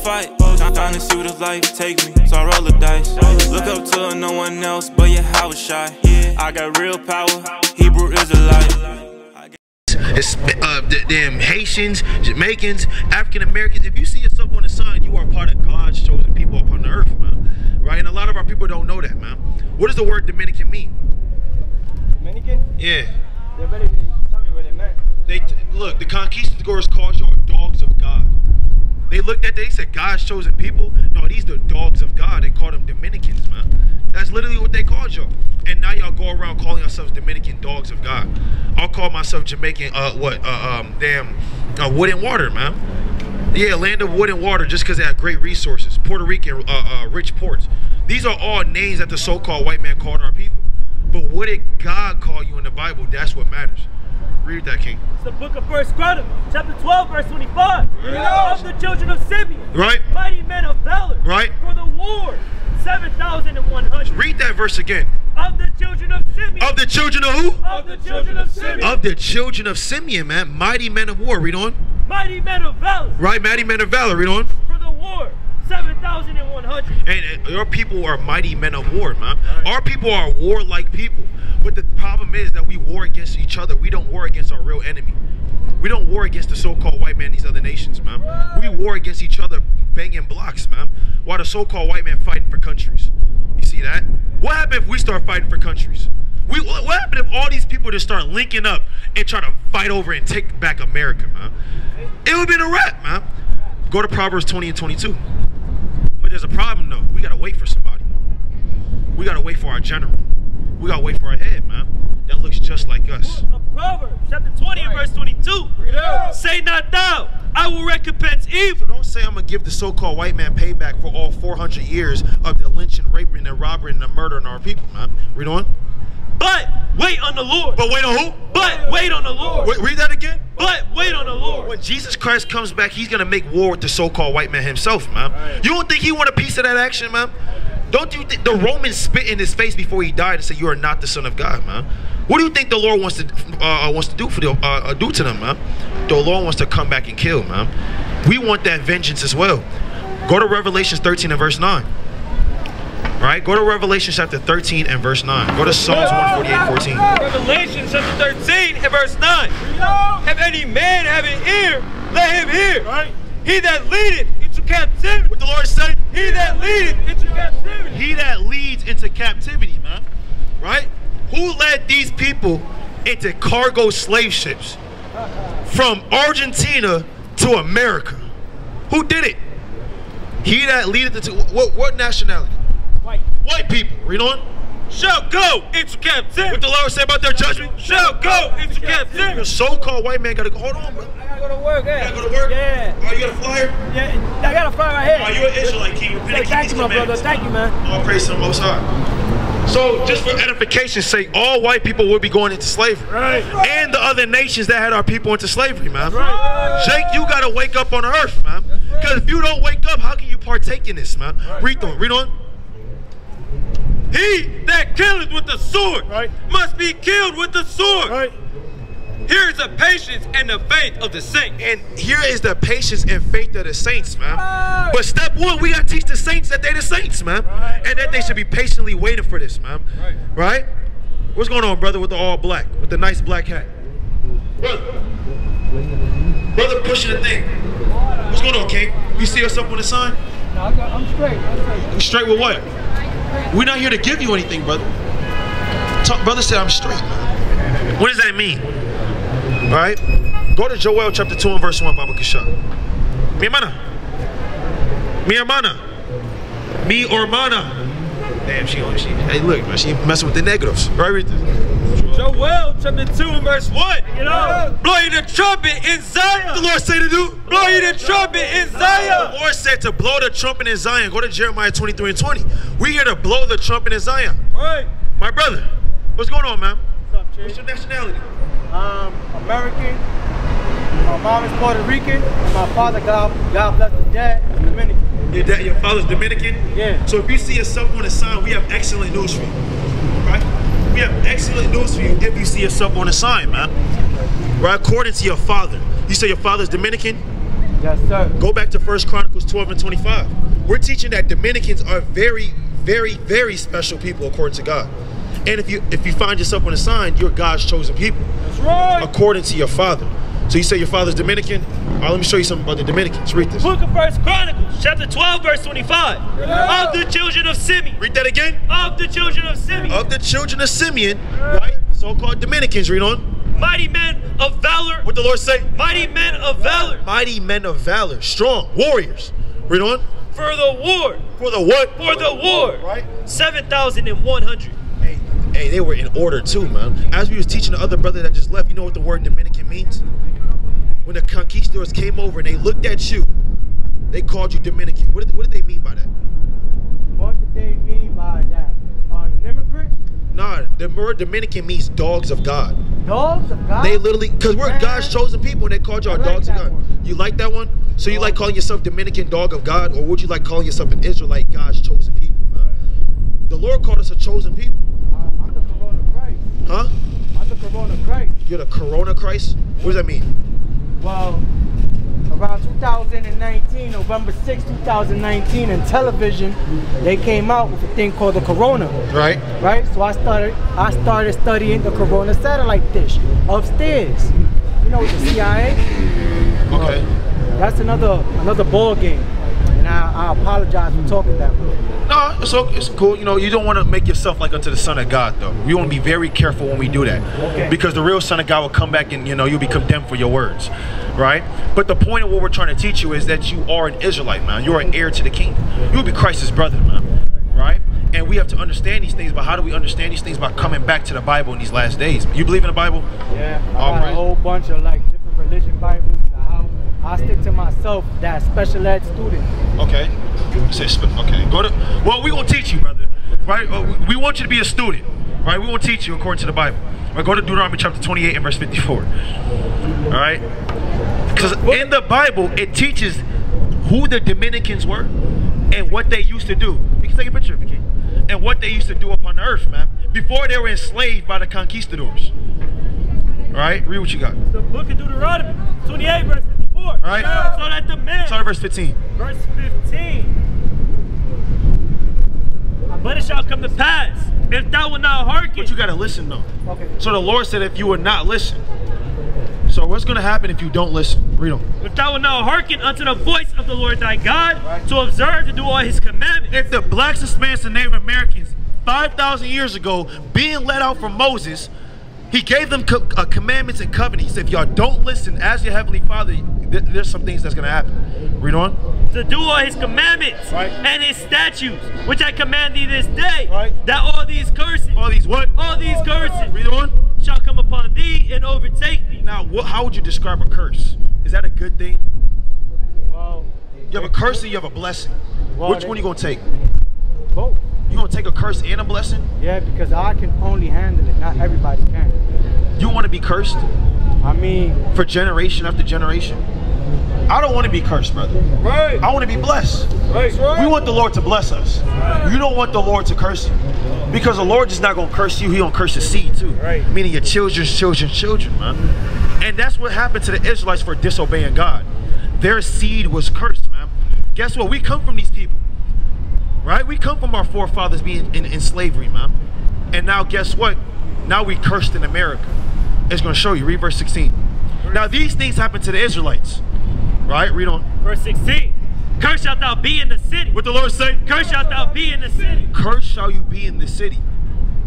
fight. Trying to see where this life take me, so I roll the dice. Look up to no one else, but yeah, I was shy. I got real power, Hebrew Israelite. It's damn Haitians, Jamaicans, African Americans. If you see yourself on the sign, you are part of God's chosen people upon the earth, man. Right? And a lot of our people don't know that, man. What does the word Dominican mean? Dominican? Yeah. They better tell me what it meant. Look, the conquistadors called y'all dogs of God. They looked at, they said God's chosen people. No, these the dogs of God. They called them Dominicans, man. That's literally what they called y'all. And now y'all go around calling yourselves Dominican dogs of God. I'll call myself Jamaican, wood and water, man. Yeah, land of wood and water, just because they have great resources. Puerto Rican, rich ports. These are all names that the so-called white man called our people. But what did God call you in the Bible? That's what matters. Read that, King. It's the book of 1 Chronicles, chapter 12, verse 25. Of the children of Simeon, right? Mighty men of valor, right? For the war, 7,100. Read that verse again. Of the children of Simeon. Of the children of who? Of the children of Simeon. Of the children of Simeon, man. Mighty men of war. Read on. Mighty men of valor. Right, mighty men of valor. Read on. For the war, 7,100. And your people are mighty men of war, man. Right. Our people are warlike people. But the problem is that we war against each other. We don't war against our real enemy. We don't war against the so-called white man, these other nations, man. We war against each other, banging blocks, man. While the so-called white man fighting for countries. You see that? What happened if we start fighting for countries? What happened if all these people just start linking up and try to fight over and take back America, man? It would have been a wrap, man. Go to Proverbs 20 and 22. But there's a problem, though. We got to wait for somebody. We got to wait for our general. We got to wait for our head, man. That looks just like us. Proverbs chapter 20 and verse 22. Say not thou, I will recompense evil. So don't say I'm going to give the so-called white man payback for all 400 years of the lynching, raping, and robbery and the murdering our people, man. Read on. But wait on the Lord. But wait on who? But wait on the Lord. Wait, read that again. But wait on the Lord. When Jesus Christ comes back, he's going to make war with the so-called white man himself, man. Right. You don't think he want a piece of that action, man? Don't you think the Romans spit in his face before he died and said, "You are not the Son of God, man"? What do you think the Lord wants to do for do to them, man? The Lord wants to come back and kill, man. We want that vengeance as well. Go to Revelation 13 and verse 9. Right? Go to Revelation chapter 13 and verse 9. Go to Psalms 148:14. Revelation chapter 13 and verse 9. Have any man have an ear, let him hear. Right. He that leadeth into captivity. What the Lord said? He that leadeth into captivity. He that leads into captivity, man. Right? Who led these people into cargo slave ships from Argentina to America? Who did it? He that leadeth into what nationality? White. White people. Read on. Shall go into captivity. What the Lord say about their judgment? Shall go into captivity. The so-called white man gotta go. Hold on, bro. I gotta go to work. Yeah. You gotta go to work? Yeah. Oh, you got a flyer? Yeah, I got a flyer right here. Oh, you're an Israelite, King. Thank you, my brother. Thank you, man. All praise to the Most High. So, just for edification's sake, all white people would be going into slavery. Right. And the other nations that had our people into slavery, man. Right. Jake, you gotta wake up on the earth, man. Because if you don't wake up, how can you partake in this, man? Right. Read on. Read on. He that killeth with the sword must be killed with the sword. Right. Here is the patience and the faith of the saints. And here is the patience and faith of the saints, man. Right. But step one, we got to teach the saints that they're the saints, man. Right. And that they should be patiently waiting for this, man. Right. Right? What's going on, brother, with the all black, with the nice black hat? Brother pushing the thing. What's going on, King? You see us up on the sign? No, I'm straight. Straight with what? We're not here to give you anything, brother. Brother said I'm straight, man. What does that mean? All right? Go to Joel chapter 2 and verse 1, Baba Kisha. Mi hermana. Mi hermana. Mi hermana. Damn, hey, look, man, she messing with the negatives. Right, read this. Joel chapter 2 and verse 1. You know, blow you the trumpet in Zion. The Lord say to do? Blow you the trumpet in Zion. The Lord said to blow the trumpet in Zion. Go to Jeremiah 23 and 20. We here to blow the trumpet in Zion. Right. My brother, what's going on, man? What's up, Chief? What's your nationality? American. My mom is Puerto Rican. And my father, God bless his dad, is Dominican. Your father's Dominican? Yeah. So if you see yourself on the sign, we have excellent news for you. Right? We have excellent news for you if you see yourself on the sign, man. Right? According to your father. You say your father's Dominican? Yes, sir. Go back to 1 Chronicles 12 and 25. We're teaching that Dominicans are very, very, very special people according to God. And if you find yourself on a sign, you're God's chosen people. That's right. According to your father. So you say your father's Dominican? All right, let me show you something about the Dominicans. Read this. Book of 1 Chronicles, chapter 12, verse 25. Of the children of Simeon. Read that again. Of the children of Simeon. Of the children of Simeon, right? So-called Dominicans. Read on. Mighty men of valor. What the Lord say? Mighty men of valor. Mighty men of valor. Strong. Warriors. Read on. For the war. For the what? For the war. Right. 7,100. Hey, they were in order too, man. As we was teaching the other brother that just left, you know what the word Dominican means? When the conquistadors came over and they looked at you, they called you Dominican. What did they mean by that? What did they mean by that? An immigrant? Nah, the word Dominican means dogs of God. Dogs of God? They literally, because we're God's chosen people, and they called y'all dogs of God. One. You like that one? So you like calling yourself Dominican dog of God, or would you like calling yourself an Israelite, God's chosen people? The Lord called us a chosen people. I'm the Corona Christ. Huh? I'm the Corona Christ. You're the Corona Christ? What does that mean? Well, around 2019, November 6, 2019, in television, they came out with a thing called the Corona. Right. Right? So I started studying the Corona satellite dish upstairs. You know, with the CIA. Okay. That's another ball game. And I apologize for talking that way. No, it's cool. You know, you don't want to make yourself like unto the Son of God, though. We want to be very careful when we do that. Okay. Because the real Son of God will come back and, you know, you'll be condemned for your words. Right? But the point of what we're trying to teach you is that you are an Israelite, man. You're an heir to the kingdom. You'll be Christ's brother, man. Right? And we have to understand these things, but how do we understand these things? By coming back to the Bible in these last days. You believe in the Bible? Yeah. I got a whole bunch of like different religion Bibles. I stick to myself, that special ed student. Okay. Okay. Well, we're going to teach you, brother. Right? We want you to be a student. Right? We want to teach you according to the Bible. Right? Go to Deuteronomy chapter 28 and verse 54. All right? Because in the Bible, it teaches who the Dominicans were and what they used to do. You can take a picture of it, King. And what they used to do upon the earth, man. Before they were enslaved by the conquistadors. All right? Read what you got. The book of Deuteronomy, 28, verse 54. All right. So that the man. Start at verse 15. Verse 15. But it shall come to pass, if thou wilt not hearken. But you got to listen, though. Okay. So the Lord said if you would not listen. So what's going to happen if you don't listen? Read on. If thou wilt not hearken unto the voice of the Lord thy God, to observe to do all his commandments. If the blacks, Hispanics, and Native Americans 5,000 years ago being let out from Moses, he gave them commandments and covenants. If y'all don't listen as your heavenly Father, there's some things that's going to happen. Read on. To do all his commandments, right, and his statutes, which I command thee this day, right, that all these curses, all these what? All these curses, read on, shall come upon thee and overtake thee. Now, how would you describe a curse? Is that a good thing? Well, you have a curse and you have a blessing. Well, which one are you going to take? Both. You going to take a curse and a blessing? Yeah, because I can only handle it. Not everybody can. You want to be cursed? I mean, for generation after generation? I don't want to be cursed, brother. Right. I want to be blessed. Right. We want the Lord to bless us. Right. You don't want the Lord to curse you. Because the Lord is not going to curse you. He going to curse his seed too. Right. Meaning your children's children, man. And that's what happened to the Israelites for disobeying God. Their seed was cursed, man. Guess what? We come from these people. Right? We come from our forefathers being in slavery, man. And now guess what? Now we cursed in America. It's going to show you. Read verse 16. Now these things happened to the Israelites. Right? Read on. Verse 16. Cursed shalt thou be in the city. What the Lord say? Cursed shalt thou be in the city. Cursed shall you be in the city.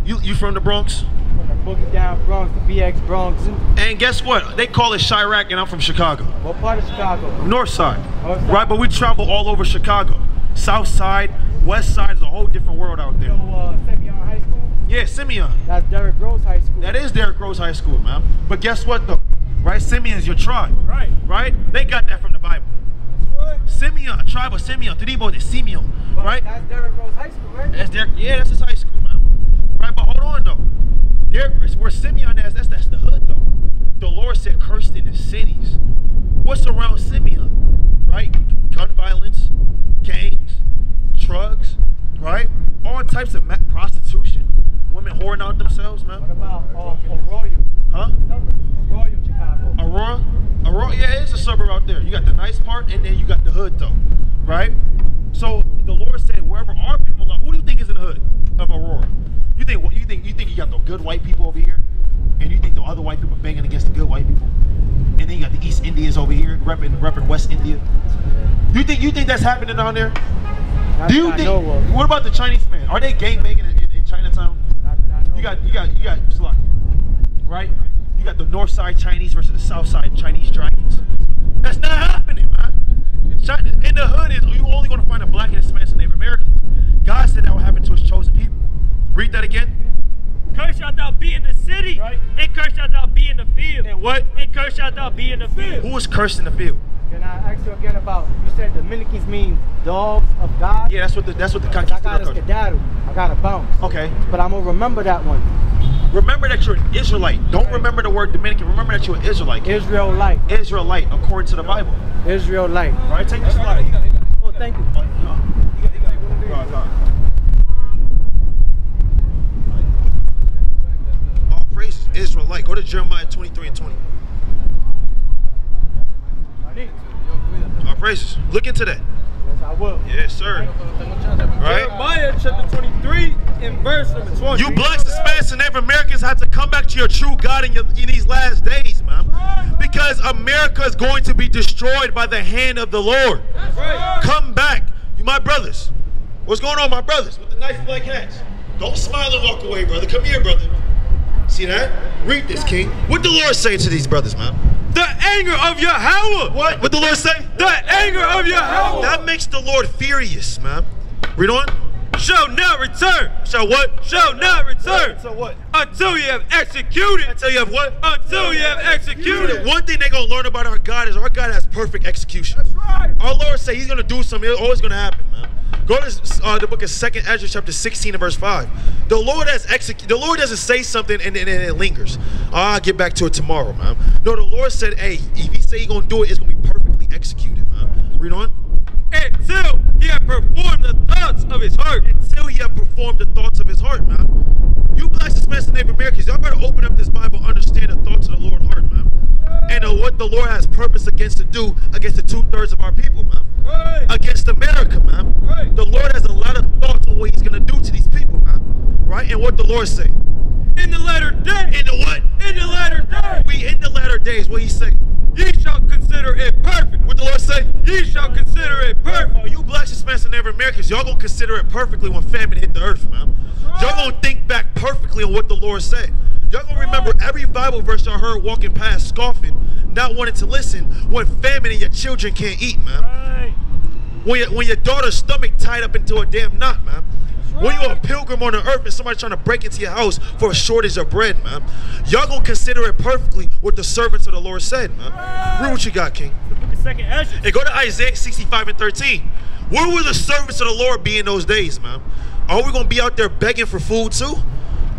You from the Bronx? From the Boogie Down Bronx, the BX Bronx. And guess what? They call it Chirac and I'm from Chicago. What part of Chicago? North side. North side. Right, but we travel all over Chicago. South side, west side is a whole different world out there. You know Simeon High School? Yeah, Simeon. That's Derrick Rose High School. That is Derrick Rose High School, man. But guess what though? Right, Simeon is your tribe. Right. Right? They got that from the Bible. That's right. Simeon, tribe of Simeon, Tribo de Simeon. But right? That's Derrick Rose High School, right? That's Derrick, yeah, that's his high school, man. Right, but hold on though. Where Simeon is, that's the hood though. The Lord said cursed in the cities. What's around Simeon? Right? Gun violence, gangs, drugs, right? All types of prostitution. Women whoring out themselves, man. What about Arroyo? Huh? Arroyo, Chicago. Aurora? Yeah, it's a suburb out there. You got the nice part, and then you got the hood, though, right? So the Lord said, wherever our people are, who do you think is in the hood of Aurora? You think you got the good white people over here, and you think the other white people banging against the good white people, and then you got the East Indians over here repping West India. You think that's happening down there? Do you think? What about the Chinese man? Are they gang banging in Chinatown? You got Slock, right? You got the North Side Chinese versus the South Side Chinese dragons. That's not happening, man. In the hood is you only going to find a black and Hispanic Native Americans. God said that will happen to His chosen people. Read that again. Cursed shalt thou be in the city, right? And cursed shalt thou be in the field. And what? And cursed shalt thou be in the field. Who is cursed in the field? Can I ask you again about, you said Dominicans mean dogs of God? Yeah, that's what the I got a skedaddle. I got a bounce. Okay. But I'm going to remember that one. Remember that you're an Israelite. Don't remember the word Dominican. Remember that you're an Israelite. Israelite. Israelite, according to the Bible. Israelite. All right, take this slide. Oh, thank you. All praises, Israelite. Go to Jeremiah 23 and 20. All praises. Look into that. Yes, I will. Yes, sir. Right? Jeremiah chapter 23 and verse number 20. You blacks, Hispanics, and Native Americans have to come back to your true God in these last days, man. Because America is going to be destroyed by the hand of the Lord. Come back. You my brothers. What's going on, my brothers? With the nice black hats. Don't smile and walk away, brother. Come here, brother. See that? Read this, King. What the Lord say to these brothers, man? The anger of Yahweh. What? What the Lord say? The anger of Yahweh. That makes the Lord furious, man. Read on. Shall not return. Shall what? Shall not return. So what? Until you have executed. Until you have what? Until you have executed. One thing they're going to learn about our God is our God has perfect execution. That's right. Our Lord say He's going to do something. It's always going to happen, man. Go to the book of 2nd Ezra, chapter 16 and verse 5. The Lord doesn't say something and it lingers. I'll get back to it tomorrow, man. No, the Lord said, hey, if He say He's going to do it, it's going to be perfectly executed, man. Read on. Until He have performed the thoughts of His heart. Until He have performed the thoughts of His heart, man. You blacks, Hispanics, and Native Americans, y'all better open up this Bible, understand the thoughts of the Lord's heart, man. And what the Lord has purpose against to do against the 2/3 of our people, man. Right. Against America, man. Right. The Lord has a lot of thoughts on what He's going to do to these people, man. Right? And what the Lord say? In the latter day. In the what? In the latter day. We in the latter days. What He say? Ye shall consider it perfect. What the Lord say? Ye shall consider it perfect. Oh, you blacks, Hispanics, and Native Americans, y'all gonna consider it perfectly when famine hit the earth, man. Y'all gonna think back perfectly on what the Lord said. Y'all gonna remember every Bible verse y'all heard walking past, scoffing, not wanting to listen when famine and your children can't eat, man. Right. When your daughter's stomach tied up into a damn knot, man. When you're a pilgrim on the earth and somebody trying to break into your house for a shortage of bread, man. Y'all gonna consider it perfectly what the servants of the Lord said, man. Read what you got, King. The book of 2nd Ezra. And go to Isaiah 65 and 13. Where will the servants of the Lord be in those days, man? Are we gonna be out there begging for food too?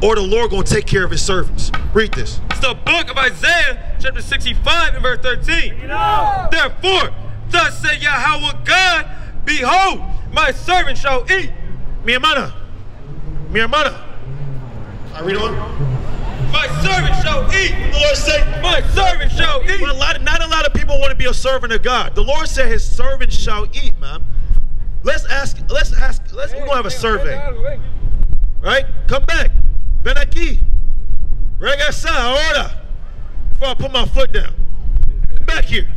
Or the Lord gonna take care of His servants? Read this. It's the book of Isaiah, chapter 65 and verse 13. Therefore, thus said Yahweh God, behold, my servant shall eat. Mi hermana. I read on. My servant shall eat. The Lord said, my servant shall eat. But not a lot of people want to be a servant of God. The Lord said His servant shall eat, man. We're gonna have a survey. Right? Come back. Ven aquí. Regresa ahora. Before I put my foot down. Come back here.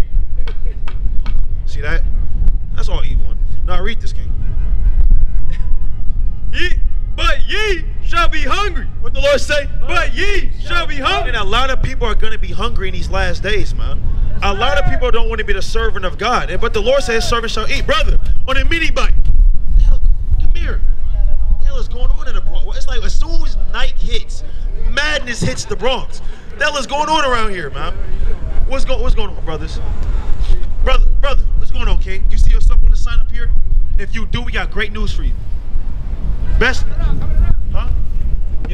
See that? That's all evil one. Now read this, King. But ye shall be hungry. What the Lord say? But ye shall be hungry. And a lot of people are going to be hungry in these last days, man. A lot of people don't want to be the servant of God. But the Lord says His servant shall eat. Brother, on a mini bike. Come here. What the hell is going on in the Bronx? It's like as soon as night hits, madness hits the Bronx. What the hell is going on around here, man? What's going on, brothers? Brother, what's going on, King? You see yourself on the sign up here? If you do, we got great news for you. If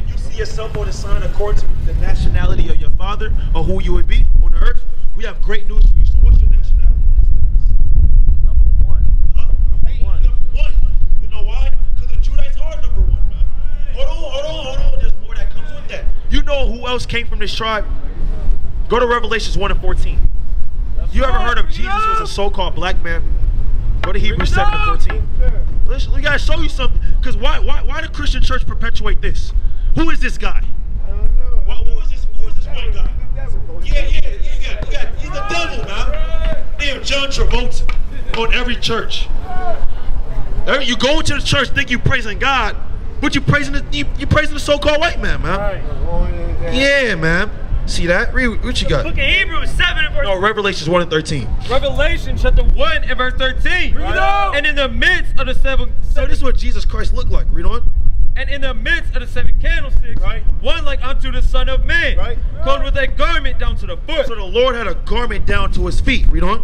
you see yourself on the sign according to the nationality of your father or who you would be on the earth, we have great news for you. So what's your nationality? Number one. Huh? Hey, number one. You know why? Because the Judites are number one, man. Hold on. There's more that comes with that. You know who else came from this tribe? Go to Revelations 1 and 14. you ever heard of Jesus was a so-called black man? Go to Hebrews 7:14. Listen, we gotta show you something. Because why the Christian church perpetuate this? Who is this guy? I don't know. Who is this white guy? Yeah. He's the devil, man. Damn, John Travolta on every church. You go into the church, think you praising God, but you praising the so-called white man, man. Yeah, man. See that? Read what you got. Book of Hebrews 7 and verse. No, Revelations 1 and 13. Revelation chapter 1 and verse 13. Right. And in the midst of the seven. So this is what Jesus Christ looked like. Read on. And in the midst of the 7 candlesticks, Right. one like unto the Son of Man, Right. clothed with a garment down to the foot, So the Lord had a garment down to his feet. Read on.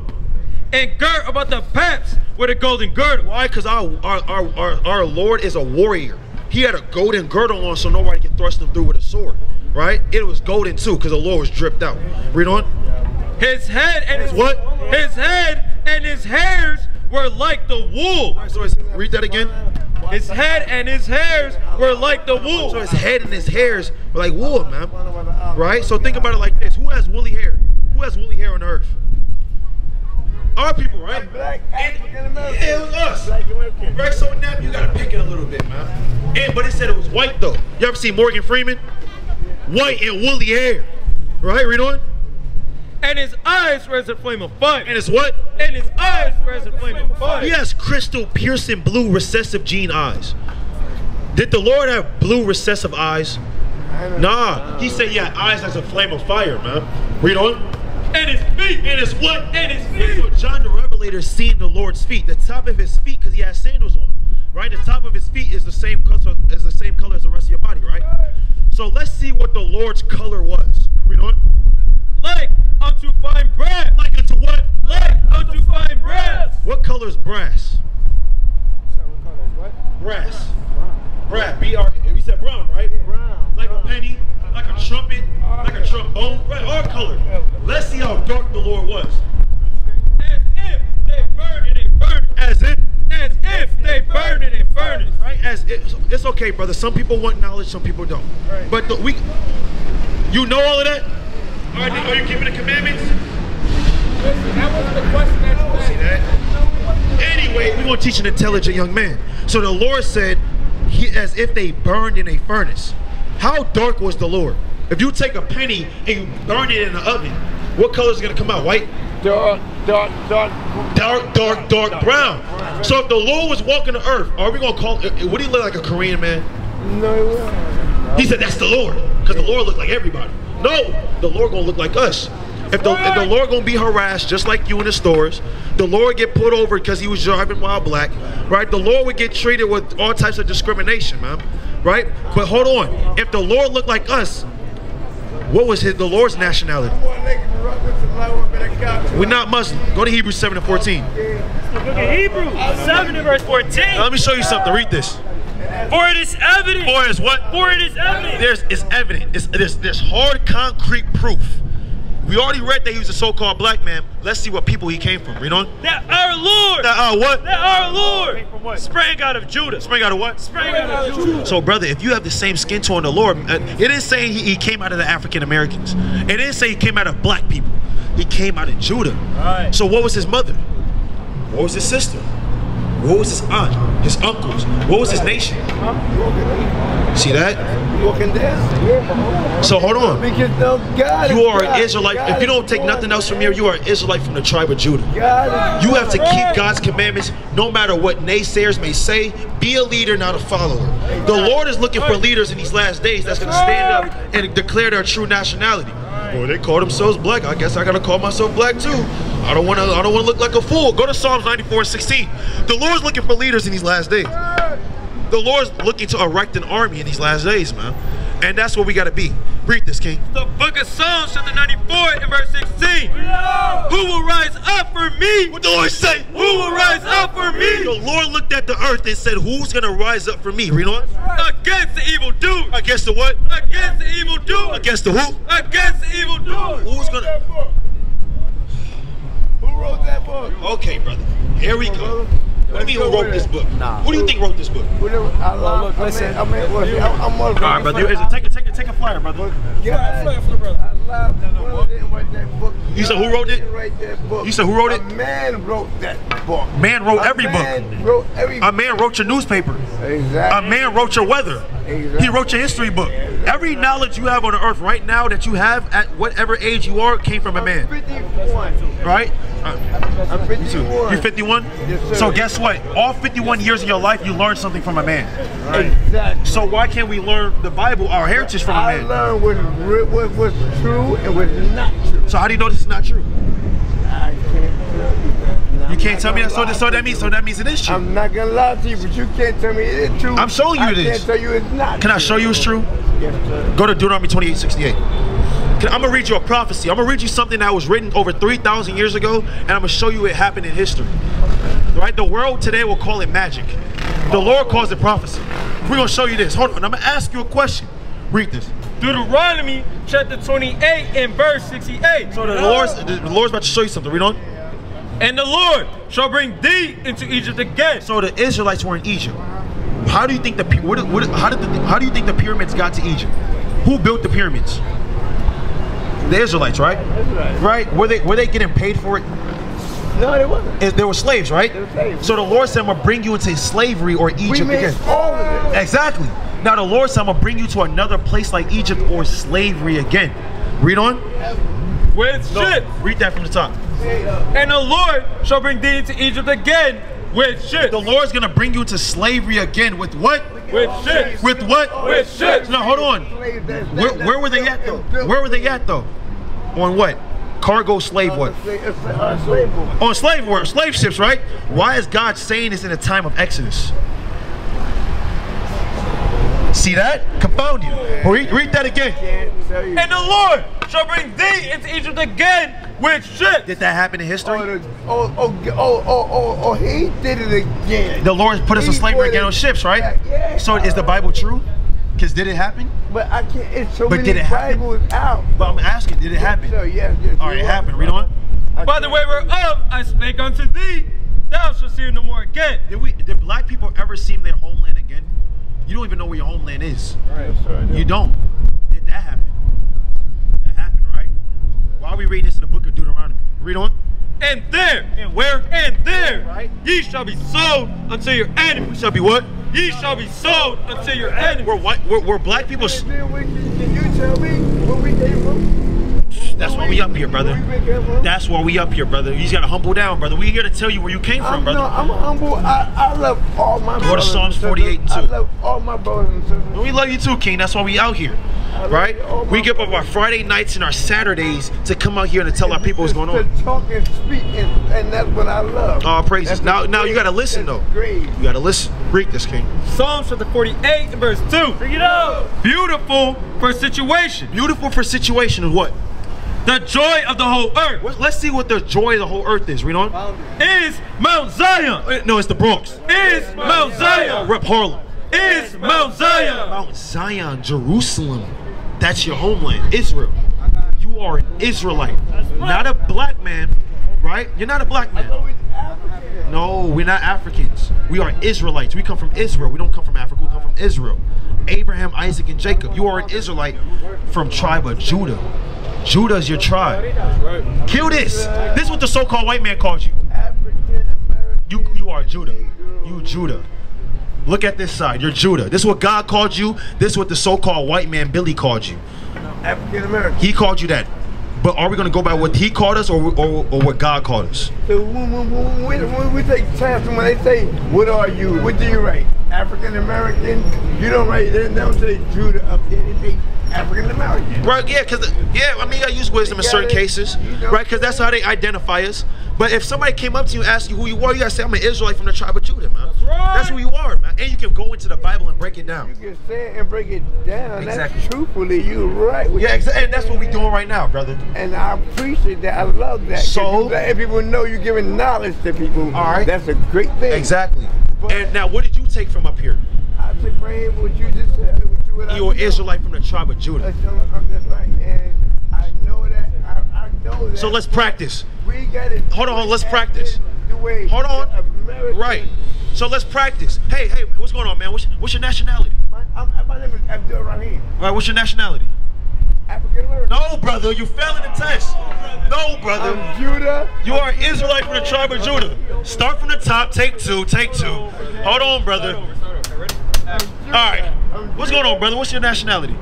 and girt about the paps with a golden girdle. Why? Because our Lord is a warrior. He had a golden girdle on so nobody can thrust him through with a sword. Right? It was golden too because the Lord was dripped out. Read on. His head and his What? His head and his hairs were like the wool. So read that again. His head and his hairs were like the wool. So his head and his hairs were like wool, man. Right? So think about it like this. Who has woolly hair? Who has woolly hair on the earth? Our people, right? Black African American. Yeah, it was us. Black American. Right? So now you gotta pick it a little bit, man. But it said it was white though. You ever see Morgan Freeman? White and woolly hair. Right? Read on. And his eyes were as a flame of fire. And it's what? And his eyes were as a flame of fire. He has crystal piercing blue recessive gene eyes. Did the Lord have blue recessive eyes? Nah. He said, yeah, eyes as a flame of fire, man. Read on. And his feet. And it's what? And his feet. So John the Revelator seen the Lord's feet. The top of his feet, because he has sandals on. Right? The top of his feet is the same color as the rest of your body, right? So let's see what the Lord's color was. Read on. Like unto fine brass. Like unto what? Like unto fine brass. What color is brass? What color is what? Brass. Brass. B-R. You said brown, right? Brown. Like a penny, like a trumpet, like a trombone. Right, our color. Let's see how dark the Lord was. As if they burned in a furnace. As if. As if they burned in a furnace. Right? It's okay, brother. Some people want knowledge, some people don't. Right. But you know all of that? Are you keeping the commandments? That was the question that you See that? Anyway, we're going to teach an intelligent young man. So the Lord said, as if they burned in a furnace. How dark was the Lord? If you take a penny and you burn it in the oven, what color is going to come out? White? Dark Brown. So if the Lord was walking the earth, are we going to call, would he look like a Korean man? No, it wasn't. He said, that's the Lord. Because the Lord looked like everybody. No, the Lord going to look like us. If the Lord going to be harassed just like you in the stores, the Lord get put over because he was driving while black, right? The Lord would get treated with all types of discrimination, man, right? But hold on. If the Lord looked like us, what was the Lord's nationality? We're not Muslim. Go to Hebrews 7 and 14. Look at Hebrews 7 and verse 14. Now, let me show you something. Read this. For it is evident. For it is what? For it is evident. It's evident. There's hard, concrete proof. We already read that he was a so-called black man. Let's see what people he came from. Read on. That our Lord. What? That our Lord. Sprang out of Judah. Sprang out of what? Sprang out of Judah. So, brother, if you have the same skin tone the Lord, it didn't say he came out of the African Americans. It didn't say he came out of black people. He came out of Judah. Right. So what was his mother? What was his sister? What was his aunt? His uncles? What was his nation? See that? Walking down. So hold on. Because no God. You are an Israelite. If you don't take nothing else from here, you are an Israelite from the tribe of Judah. God You have to keep God's commandments no matter what naysayers may say. Be a leader, not a follower. The Lord is looking for leaders in these last days that's going to stand up and declare their true nationality. Boy, they call themselves black. I guess I got to call myself black too. I don't want to look like a fool. Go to Psalms 94:16. The Lord's looking for leaders in these last days. The Lord's looking to erect an army in these last days, man. And that's what we got to be. Read this, King. The book of Psalms, chapter 94 and verse 16. Who will rise up for me? What the Lord say? Who will rise up for me? The Lord looked at the earth and said, who's going to rise up for me? Read on. Against the evildoer. Against the what? Against the evildoer. Against the who? Against the evildoer. Who's going to... Who wrote that book? Okay, brother. Here we go. What do you mean who wrote this book? Nah. Who do you think wrote this book? Look, listen. I'm Muslim. All right, brother. Take a flyer, brother. Yeah, brother. Allah didn't write that book. You said who wrote it? Didn't write that book. You said who wrote it? A man wrote that book. Man wrote every book. A A man wrote your newspaper. Exactly. A man wrote your weather. Exactly. He wrote your history book. Every knowledge you have on the earth right now that you have at whatever age you are came from a man. 51. Right? I'm 51. You 51? Yes, sir. So guess what? All 51 years of your life, you learned something from a man. Exactly. So why can't we learn the Bible, our heritage, from a I man? learned what was true and was not true. So how do you know this is not true? I can't tell you that. You can't tell me that. So that means it is true. I'm not gonna lie to you, but you can't tell me it is true. I'm showing you it is. I can't tell you it's not. Can I show you it's true? Yes, sir. Go to Deuteronomy 28:68. I'm gonna read you a prophecy. I'm gonna read you something that was written over 3,000 years ago, and I'm gonna show you it happened in history. Right? The world today will call it magic. The Lord calls it prophecy. We're gonna show you this. Hold on. I'm gonna ask you a question. Read this. Deuteronomy chapter 28 and verse 68. So the Lord's about to show you something. Read on. And the Lord shall bring thee into Egypt again. So the Israelites were in Egypt. How do you think how do you think the pyramids got to Egypt? Who built the pyramids? The Israelites, right? Right? Were they getting paid for it? No, they wasn't. They were slaves, right? They were slaves. So the Lord said, I'm gonna bring you into slavery or Egypt We made again. all of it. Exactly. Now the Lord said, I'm gonna bring you to another place like Egypt or slavery again. Read on. With ships. Read that from the top. And the Lord shall bring thee into Egypt again with ships. The Lord's gonna bring you to slavery again with what? With ships. With what? With ships. No, hold on. Where were they at though? Where were they at though? On what? Cargo slave what? Slave boat. On slave ships, right? Why is God saying this in a time of Exodus? See that? Confound you. Read that again. Can't tell you. And the Lord shall bring thee into Egypt again with ships. Did that happen in history? He did it again. The Lord put us in He slavery put again it on ships, right? back, yeah. So is the Bible true? Because did it happen? But I can't. It's so But many did it happen? Bibles out. But I'm asking, did it happen? So yes. All right, it happened. Read on. By the way whereof I spake unto thee, thou shalt see it no more again. Did black people ever see their homeland again? You don't even know where your homeland is. Right, sir. You don't. Did that happen? That happened, right? Why are we reading this in the book of Deuteronomy? Read on. And there, And where? and there, Right. ye shall be sold unto your We enemies. shall be what? Ye shall be sold unto your enemies. We're black people. Can you tell me where we came from? That's why we up here, brother. That's why we up here, brother. You just gotta humble down, brother. We here to tell you where you came from, brother. No, I'm humble. I love all my brothers. Go to Psalms and sisters. 48 and 2. I love all my brothers and sisters. And we love you too, King. That's why we out here, right? We give up our Friday nights and our Saturdays to come out here and to tell our people what's going on. To talk and speak, and that's what I love. Oh, praises. That's Now you gotta listen though. Great. You gotta listen. Read this, King. Psalms chapter 48 and verse 2. Bring it up. Beautiful for situation. Beautiful for situation is what? The joy of the whole earth Let's see what the joy of the whole earth is. Read on. is Mount Zion. No, it's the Bronx. Is Mount Zion. Rep Harlem. Is Mount Zion. Mount Zion, Jerusalem. That's your homeland, Israel. You are an Israelite, not a black man, right? You're not a black man. No, we're not Africans. We are Israelites. We come from Israel. We don't come from Africa. We come from Israel. Abraham, Isaac, and Jacob. You are an Israelite from tribe of Judah. Judah is your tribe. Kill this. This is what the so-called white man calls you. You are Judah. You Judah. Look at this side. You're Judah. This is what God called you. This is what the so-called white man Billy called you. African American. He called you that. But are we going to go by what he called us or what God called us? So when we take tests, when they say, what are you? What do you write? African American? You don't write, they don't say Judah up there. They say African American. Right, yeah, I mean, I use wisdom in certain cases, right? Because that's how they identify us. But if somebody came up to you and asked you who you are, you gotta say, I'm an Israelite from the tribe of Judah, man. That's right. That's who you are, man. And you can go into the Bible and break it down. You can say it and break it down. Exactly. That's truthfully, you're right. Yeah, exactly. And that's what we're doing right now, brother. And I appreciate that. I love that. So, you letting people know you're giving knowledge to people. All right. That's a great thing. Exactly. But and now, what did you take from up here? I took right what you just said. You're an Israelite from the tribe of Judah. That's right. And I know that. I know that. So let's practice. We got it. Hold on, let's practice. The way Hold on. Right. So let's practice. Hey, man, what's going on, man? What's your nationality? My name is Abdul Rahim. All right, what's your nationality? African American. No, brother, you failing the test. No, brother. I'm Judah. You are an Israelite from the tribe of Judah. Start from the top. Take two. Hold on, brother. All right. What's going on, brother? What's your nationality?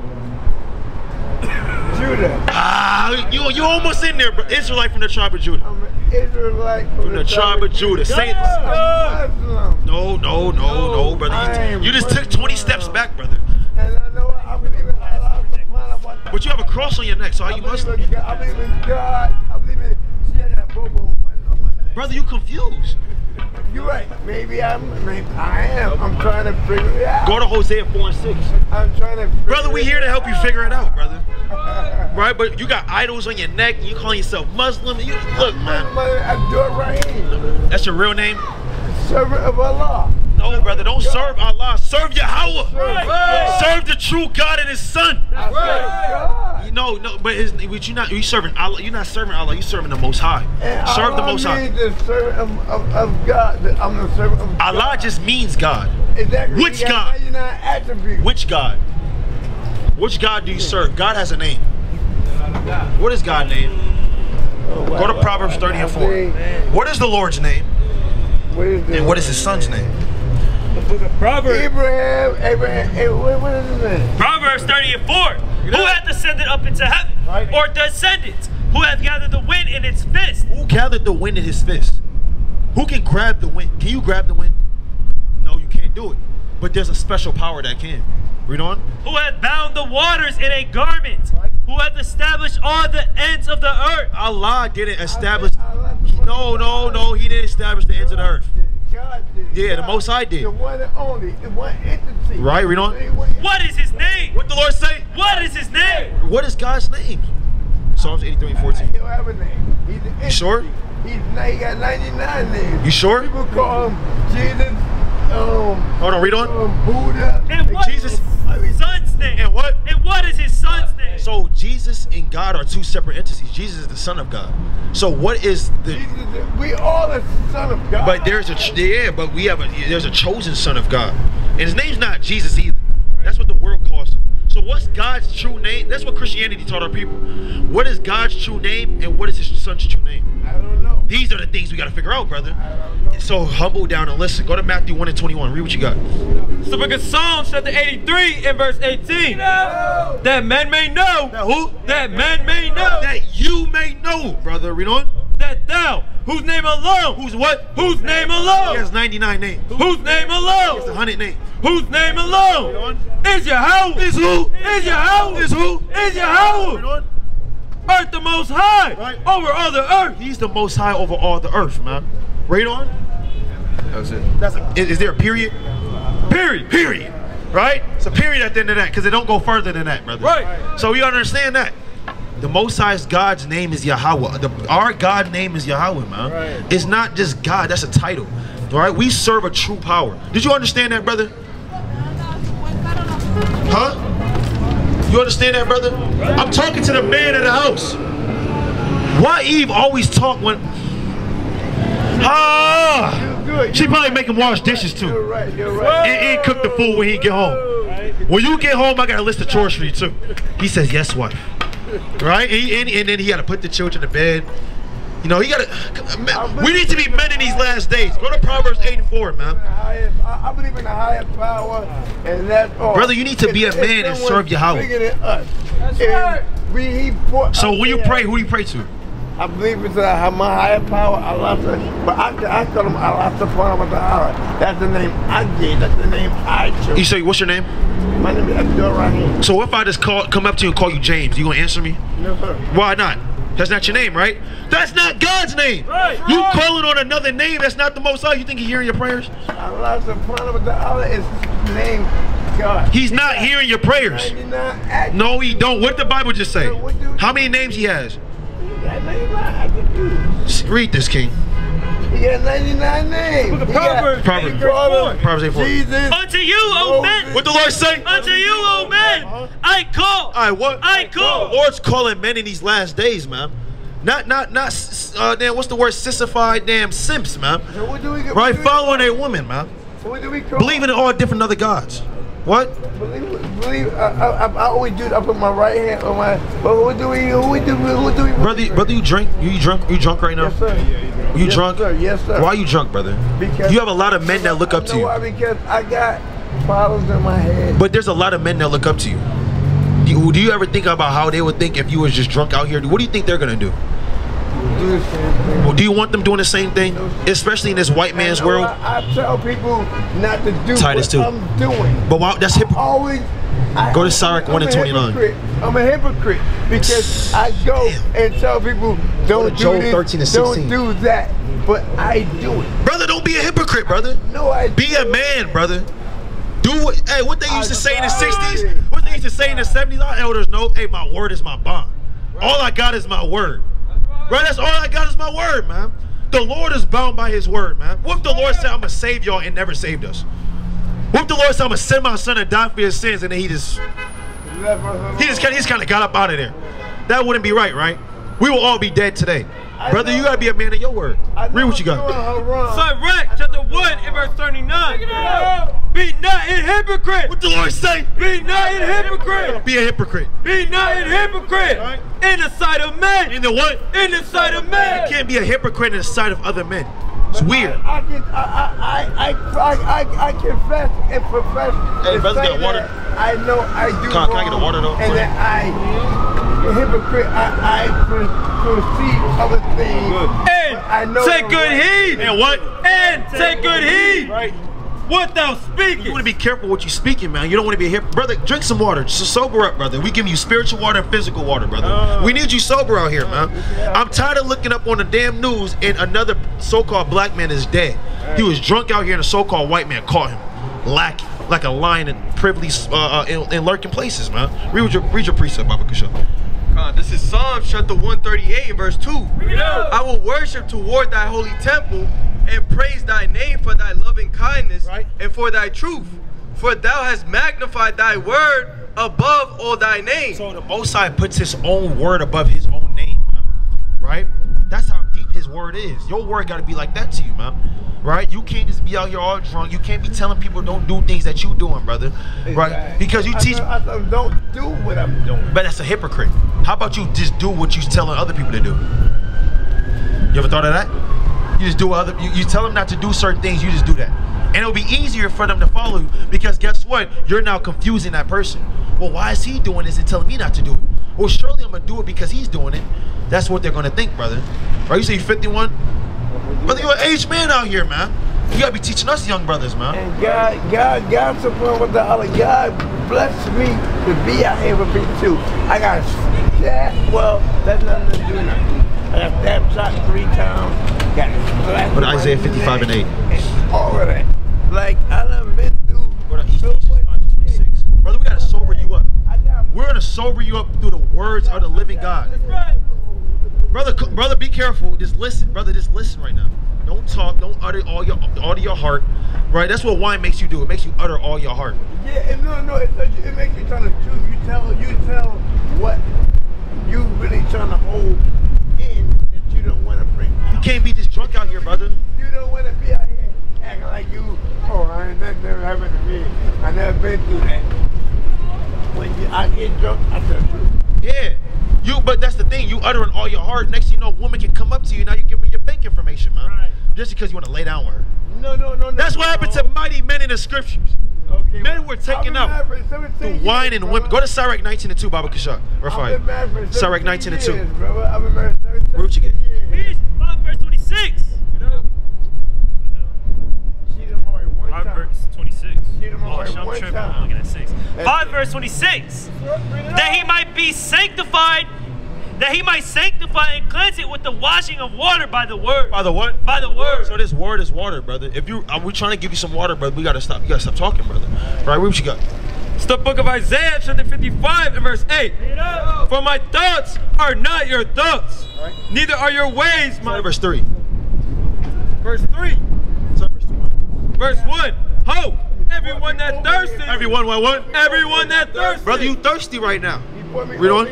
Judah. Ah, you almost in there, bro. Israelite from the tribe of Judah. I'm an Israelite From the tribe of Judah. Say it. I'm Muslim. No, brother. You just took 20 steps back, brother. And I know I believe in Allah subhanahu wa ta'ala. But you have a cross on your neck, so are you Muslim? I believe in God. I believe in Brother, you confused. You're right. Maybe I am. I'm trying to figure it out. Go to Hosea 4:6. I'm trying to Brother, we here to help you figure it out, brother. Right? But you got idols on your neck, and you calling yourself Muslim. Look, man. Abdul Rahim. That's your real name? Servant of Allah. No, brother, don't serve Allah. Serve Yahweh. Serve the true God and His Son. God. No, but you serving Allah. You're not serving Allah. You're serving the Most High. And Serve Allah the Most High. means the servant of God. I'm the servant of God. Allah just means God. Exactly. Which God? 99 attributes. Which God? Which God do you serve? God has a name. What is God's name? Go to Proverbs 30 and 4. What is the Lord's name? And what is His Son's name? The book of Proverbs. Abraham, what is his name? Proverbs 30 and 4. Who hath ascended up into heaven? Or descended? Who hath gathered the wind in its fist? Who gathered the wind in his fist? Who can grab the wind? Can you grab the wind? No, you can't do it. But there's a special power that can. Read on. Who hath bound the waters in a garment? Who hath established all the ends of the earth? Allah didn't establish. No, He didn't establish the ends of the earth. God did. Yeah, the Most High did. The one and only, the one entity. Right, read on. What is His name? What the Lord say? What is His name? What is God's name? Psalms 83 and 14. He don't have a name. He's the entity. You sure? He got 99 names. You sure? People call him Jesus. Hold on, read on. Buddha. And what Jesus. is His Son's name? And what? And what is His Son's name? So Jesus and God are two separate entities. Jesus is the Son of God. So what is the? We all are the Son of God. But there's there's a chosen Son of God, and His name's not Jesus either. That's what the world calls Him. So what's God's true name? That's what Christianity taught our people. What is God's true name, and what is His Son's true name? I don't know. These are the things we got to figure out, brother. So humble down and listen. Go to Matthew 1 and 21. Read what you got. It's the book of Psalms, chapter 83 and verse 18. That men may know. That who? That men may know. That you may know, brother. Read on. That thou, whose name alone. Whose what? Whose name alone. He has 99 names. Whose name He has alone. 100 names. Whose name alone. Is Yahweh. Is who? Is Yahweh. Is who? Is Yahweh. Read on. Earth the most high. Right. Over all the earth. He's the most high over all the earth, man. Read on. That's it. Is there a period? Period. Right? It's a period at the end of that, because it don't go further than that, brother. Right. So we understand that. The Most High's God's name is Yahweh. Our God name is Yahweh, man. Right. It's not just God, that's a title. All right? We serve a true power. Did you understand that, brother? Huh? You understand that, brother? I'm talking to the man in the house. Why Eve always talk when... She probably make him wash dishes too. You're right. And cook the food when he get home. When you get home, I got a list of chores for you too. He says, yes, wife. Right? And then he got to put the children to bed. You know, he got to... We need to be men in these last days. Go to Proverbs 8 and 4, man. I believe in a higher power, and that's all. Brother, you need to be a man and serve Yahweh. Bigger than us. That's right. So when you pray, who do you pray to? I believe it's my higher power, Allah. But I call him Allah subhanahu wa ta'ala. That's the name I gave. That's the name I chose. You say, what's your name? My name is Abdul Rahim. So if I just come up to you and call you James, you gonna answer me? No, sir. Why not? That's not your name, right? That's not God's name. Right. You calling on another name that's not the Most High. You think He's hearing your prayers? Allah subhanahu wa ta'ala is named God. He's not hearing your prayers. No, He don't. What did the Bible just say? How many names He has? Read this, King. He got 99 names. Proverbs 8 4. Jesus. Unto you, O men. What the Lord say? Unto you, O men. I call. All right, what? I call. The Lord's calling men in these last days, man. Not damn, what's the word? Sissified damn simps, man. So what do we get? Right, following a woman, man. So what do we call? Believing in all different other gods. What? Believe. I always do. I put my right hand on my. But who do we? Brother, you drink? You drunk right now? Yes, sir. You drunk? Sir. Yes, sir. Why are you drunk, brother? Because you have a lot of men that look up to you. Why? Because I got problems in my head. But there's a lot of men that look up to you. Do you ever think about how they would think if you was just drunk out here? What do you think they're gonna do? Do the same thing. Well, do you want them doing the same thing? Especially in this white man's world? I tell people not to do Titus what 2. I'm doing. But wow, that's hypocrite. Go to Sirach 1 and 29. I'm a hypocrite because I go and tell people don't do Joel this, 13 and 16. don't do that, but I do it. Brother, don't be a hypocrite, brother. No, I be a man, brother. Do what? Hey, what they used to say in the '60s? What they used to say in the '70s? Our elders know. Hey, my word is my bond. All I got is my word. Right? That's all I got is my word, man. The Lord is bound by his word, man. What if the Lord said, I'm going to save y'all and never saved us? What if the Lord said, I'm going to send my son to die for his sins and then he just kind of got up out of there? That wouldn't be right, right? We will all be dead today. Brother, you got to be a man of your word. Read what you got. Sirach chapter 1 and verse 39. Be not a hypocrite. What the Lord say? Be not a hypocrite. Be a hypocrite. Be not a hypocrite. Right. In the sight of men. In the what? In the sight of men. You can't be a hypocrite in the sight of other men. It's weird. I confess and profess. Hey, brother, got water? I know I do Can I get the water though? And that a hypocrite, I perceive other things. Good. And I know take good heed. And what? And take good heed. Right. What thou speaking? You want to be careful what you speaking, man. You don't want to be a hypocrite. Brother, drink some water. Just sober up, brother. We give you spiritual water and physical water, brother. We need you sober out here, man. I'm tired of looking up on the damn news and another so-called black man is dead. He was drunk out here and a so-called white man caught him lacking like a lion in privileged in lurking places, man. Read your precept, Baba Kusha. This is Psalms chapter 138 and verse 2. I will worship toward thy holy temple and praise thy name for thy loving kindness and for thy truth. For thou hast magnified thy word above all thy name. So the Most High puts his own word above his own name, man. Right? That's how deep his word is. Your word got to be like that to you, man. Right? You can't just be out here all drunk. You can't be telling people don't do things that you doing, brother. Right? Because you teach. I don't do what I'm doing. But that's a hypocrite. How about you just do what you telling other people to do? You ever thought of that? You just do you tell them not to do certain things, you just do that. And it'll be easier for them to follow you because guess what? You're now confusing that person. Well, why is he doing this and telling me not to do it? Well, surely I'm gonna do it because he's doing it. That's what they're gonna think, brother. Right? You say you're 51? Brother, you're an aged man out here, man. You gotta be teaching us young brothers, man. And God support with the other. God blessed me to be out here with me too. I got that. Well, that's nothing to do with nothing. I got that shot 3 times. Got But Isaiah 55 and 8. And all of that. Like, I done been through. Brother, we gotta sober you up. We're gonna sober you up through the words of the living God. Brother, be careful. Just listen, brother. Just listen right now. Don't talk. Don't utter all your heart. Right? That's what wine makes you do. It makes you utter all your heart. Yeah, no. It makes you tell the truth. You tell what you really trying to hold in that you don't want to bring out. You can't be just drunk out here, brother. You don't want to be out here acting like you. Oh, I ain't never happened to me. I never been through that. When I get drunk, I tell the truth. Yeah. But that's the thing. You uttering all your heart. Next thing you know, a woman can come up to you. Now you give me your bank information, man. Right. Just because you want to lay down with her. No. That's what happened to mighty men in the scriptures. Okay, men were taken up through wine and women. Go to Sirach 19 and 2, Baba Kashak. Sirach 19 and 2. I've been married 17 Where would you get? Ephesians 5 verse 26. Verse 26. I'm tripping. I'm looking at 6. 5 verse 26. That he might be sanctified, that he might sanctify and cleanse it with the washing of water by the word. By the what? By the word. So this word is water, brother. If we're trying to give you some water, brother, we gotta stop. You gotta stop talking, brother. Right? What you got? It's the book of Isaiah, chapter 55 and verse 8. For my thoughts are not your thoughts, neither are your ways my. Verse 3. Verse 3. Verse 1. Ho! Everyone that thirsteth. Everyone what? Everyone that thirsteth. Brother, you thirsty right now. Read on.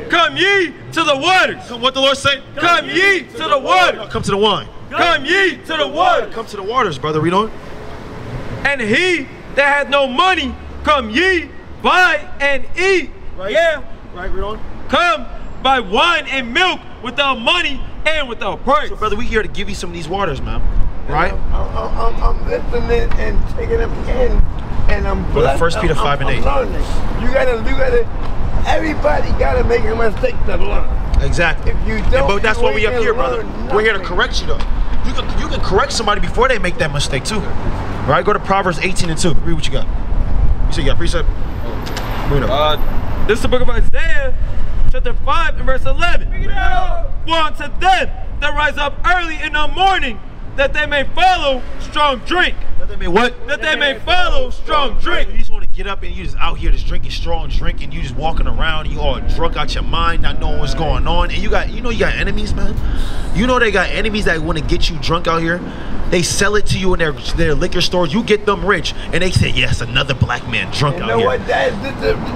Come ye to the waters. Come, what the Lord say? Come ye to the waters. Come to the wine. Come ye to the waters. Come to the waters, brother. Read on. And he that hath no money, come ye, buy and eat. Right. Yeah. Right, read on. Come buy wine and milk without money and without price. So, brother, we here to give you some of these waters, man. Right? I'm listening and taking them in, and I'm blessed. 1 Peter 5 and 8. I'm learning. You gotta. Everybody gotta make a mistake to learn. Exactly. If you don't, but that's why we up here, brother. nothing. We're here to correct you, though. You can correct somebody before they make that mistake too. Right? Go to Proverbs 18 and 2. Read what you got. You say you got precept? Read up. This is the book of Hosea, chapter 5 and verse 11. For unto them that rise up early in the morning, that they may follow strong drink. That they may what? That they may follow strong drink. You just want to get up and you just out here just drinking strong drink, and you just walking around and you all drunk out your mind, not knowing what's going on. And you got enemies, man. You know they got enemies that want to get you drunk out here. They sell it to you in their liquor stores. You get them rich, and they say, yes, another black man drunk out here. You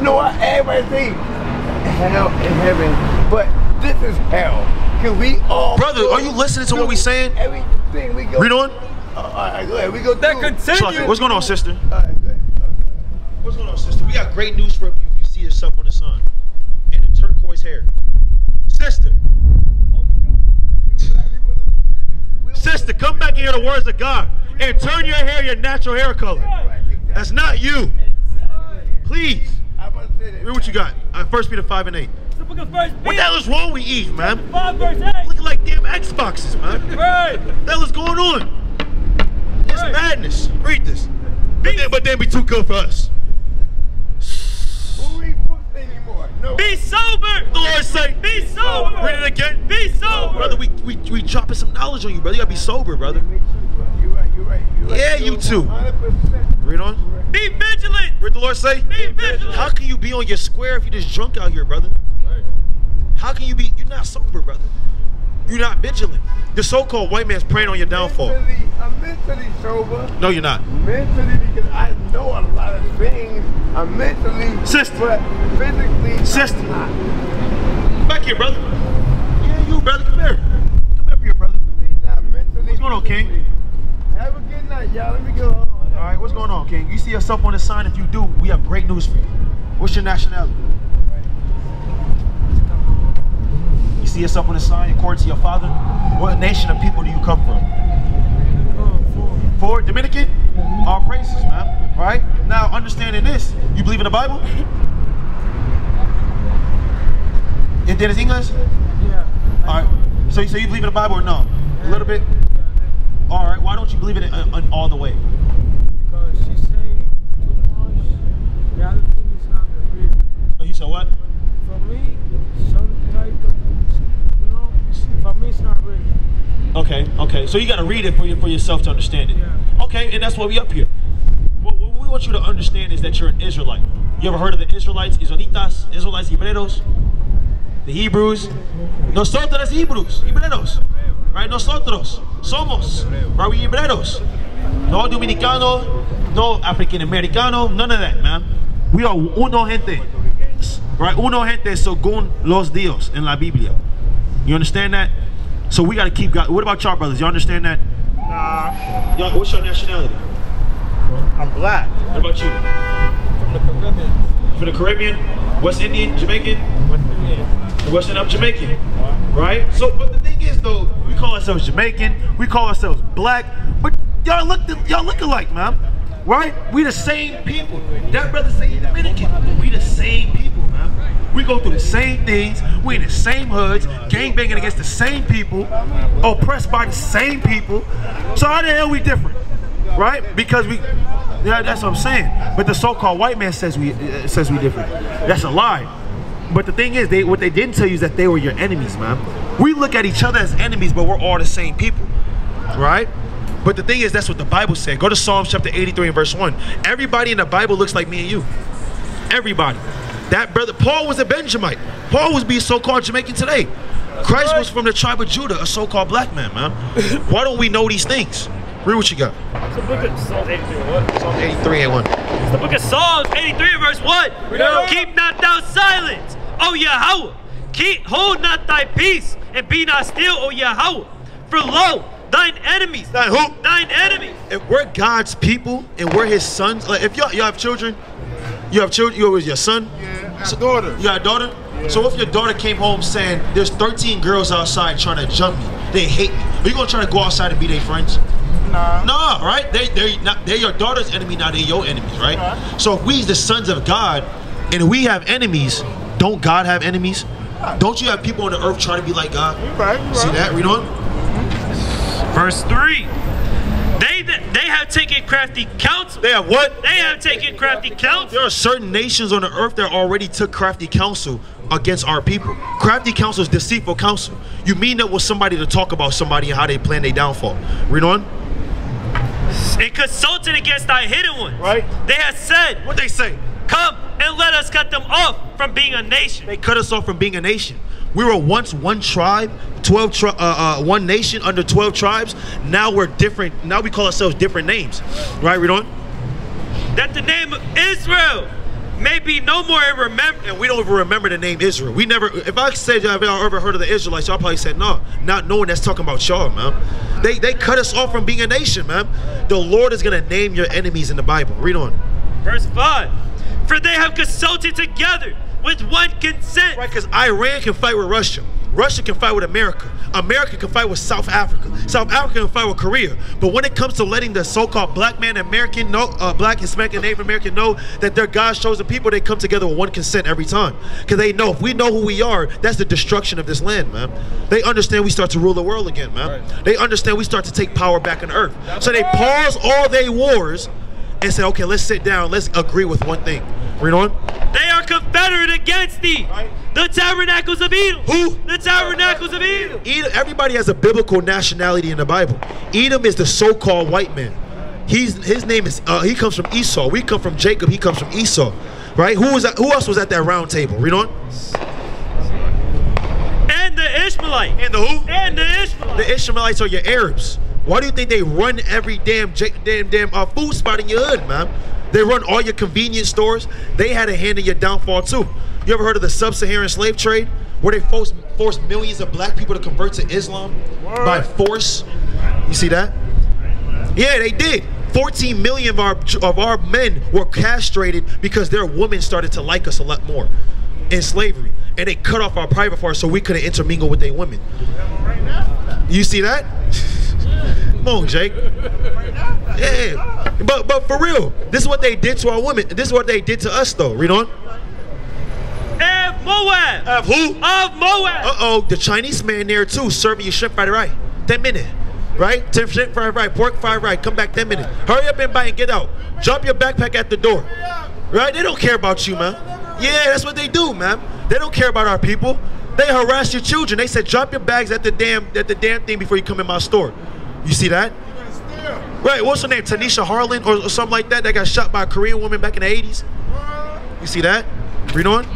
know what? Everybody say hell and heaven, but this is hell. Cause we all. Brother, are you listening to what we saying? Everything we go. Read on. All right, go ahead. We go That through. continue. What's going on, sister? All right, go ahead. What's going on, sister? We got great news for you if you see yourself on the sun. And the turquoise hair. Sister. Sister, come back and hear the words of God. And turn your hair your natural hair color. That's not you. Please. Read what you got. 1 Peter 5 and 8. It's the book of 1 Peter. What the hell is wrong with Eve, man? 5 verse 8. Looking like damn Xboxes, man. Right. What the hell is going on? It's Right. madness. Read this. But then be too good for us. Who read books anymore? No. Be sober. The Lord say, Be sober. read it again. Be sober. Brother, we dropping some knowledge on you, brother. You gotta be sober, brother. You're right. Yeah, you too. 100%. Read on. Be vigilant. What the Lord say? Be vigilant. How can you be on your square if you just drunk out here, brother? How can you be? You're not sober, brother. You're not vigilant. The so-called white man's preying on your downfall. I'm mentally sober. No, you're not. Mentally, because I know a lot of things. I'm mentally, Sister. but physically, Sister. I'm not. Back here, brother. Yeah, you, brother. Come here. Come up here, brother. Not mentally. What's going on, King? Have a good night, y'all. Let me go home. All right, what's going on, King? You see yourself on the sign? If you do, we have great news for you. What's your nationality? You see yourself on the sign according to your father? What nation of people do you come from? Four. Dominican? All praises, man. Right? Now, understanding this, you believe in the Bible? ¿Entiendes English? Yeah. All right. So you believe in the Bible or no? A little bit? All right. Why don't you believe in it all the way? Because she say too much. The other thing is not real. Oh, you said what? For me, some type of, for me it's not real. Okay. So you got to read it for yourself to understand it. Yeah. Okay, and that's why we up here. What we want you to understand is that you're an Israelite. You ever heard of the Israelites, Israelitas, Israelites, Hebreos? The Hebrews. Nosotros Hebrews, Hebreos. Right? Nosotros somos. Right? We Hebreos. No Dominicano, no African Americano, none of that, man. We are uno gente. Right? Uno gente según los Dios in la Biblia. You understand that? So we got to keep God. What about y'all brothers? You understand that? Nah, Y'all, what's your nationality? I'm black. What about you? From the Caribbean. From the Caribbean? West Indian? Jamaican? West Indian. Western up Jamaican. Right? So, but the thing is though, we call ourselves Jamaican, we call ourselves black, but y'all look alike, man. Right? We the same people. That brother say he's Dominican. We the same people, man. We go through the same things. We in the same hoods, gang banging against the same people, oppressed by the same people. So how the hell we different? Right? Because yeah, that's what I'm saying. But the so-called white man says we different. That's a lie. But the thing is, what they didn't tell you is that they were your enemies, man. We look at each other as enemies, but we're all the same people, right? But the thing is, that's what the Bible said. Go to Psalms chapter 83 and verse 1. Everybody in the Bible looks like me and you. Everybody. That brother, Paul was a Benjamite. Paul was being so-called Jamaican today. Christ was from the tribe of Judah, a so-called black man, man. Why don't we know these things? Read what you got. It's the book of Psalms 83 and 1. Psalms 83 and 1. It's the book of Psalms 83 and verse 1. Keep not thou silent, O Yahweh. Hold not thy peace, and be not still, O Yahweh. For lo, thine enemies. Thine who? Thine enemies. If we're God's people and we're his sons, like if you have children, you have children, you're with your son? Yeah, I have daughter. You got a daughter? Yeah. So if your daughter came home saying, there's 13 girls outside trying to jump me, they hate me, are you gonna try to go outside and be their friends? Nah. No, right? They're your daughter's enemy, now they're your enemies, right? So if we the sons of God and we have enemies, don't God have enemies? Don't you have people on the earth trying to be like God? Right. See that? Read on. Verse 3. They have taken crafty counsel. They have what? They have taken crafty counsel. There are certain nations on the earth that already took crafty counsel against our people. Crafty counsel is deceitful counsel. You mean that with somebody to talk about somebody and how they plan their downfall. Read on. And consulted against thy hidden ones. Right. They have said, What they say? come and let us cut them off from being a nation. They cut us off from being a nation. We were once one tribe, 1 nation under 12 tribes. Now we're different. Now we call ourselves different names. Right, read on. That the name of Israel may be no more remembered. And we don't even remember the name Israel. We never, if I said y'all ever heard of the Israelites, y'all probably said no. Not knowing that's talking about y'all, man. They cut us off from being a nation, man. The Lord is going to name your enemies in the Bible. Read on. Verse 5. For they have consulted together with one consent. Right, because Iran can fight with Russia. Russia can fight with America. America can fight with South Africa. South Africa can fight with Korea. But when it comes to letting the so-called black man American know, black, Hispanic, and Native American know that they're God's chosen people, they come together with one consent every time. Because they know if we know who we are, that's the destruction of this land, man. They understand we start to rule the world again, man. Right. They understand we start to take power back on earth. So they pause all their wars and say, okay, let's sit down, let's agree with one thing. Read on. They are confederate against thee. Right. The tabernacles of Edom. Who? The tabernacles of Edom. Edom. Everybody has a biblical nationality in the Bible. Edom is the so-called white man. His name is, he comes from Esau. We come from Jacob, he comes from Esau. Right? Who else was at that round table? Read on. And the Ishmaelite. And the who? And the Ishmaelite. The Ishmaelites are your Arabs. Why do you think they run every damn food spot in your hood, man? They run all your convenience stores. They had a hand in your downfall too. You ever heard of the sub-Saharan slave trade, where they forced millions of black people to convert to Islam by force? You see that? Yeah, they did. 14 million of our men were castrated because their women started to like us a lot more in slavery, and they cut off our private parts so we couldn't intermingle with their women. You see that? Come on, Jake. Yeah, but for real, this is what they did to our women. This is what they did to us, though. Read on. Of Moab. Of who? Of Moab. Uh-oh, the Chinese man there too, serving you shrimp fried rice. 10 minutes, right? 10 shrimp fried rice, pork fried rice. Come back 10 minutes. Hurry up and buy and get out. Drop your backpack at the door. Right? They don't care about you, man. Yeah, that's what they do, man. They don't care about our people. They harass your children. They said, drop your bags at the damn thing before you come in my store. You see that? Right, what's her name? Tanisha Harlan or something like that got shot by a Korean woman back in the 80s. You see that? Read on.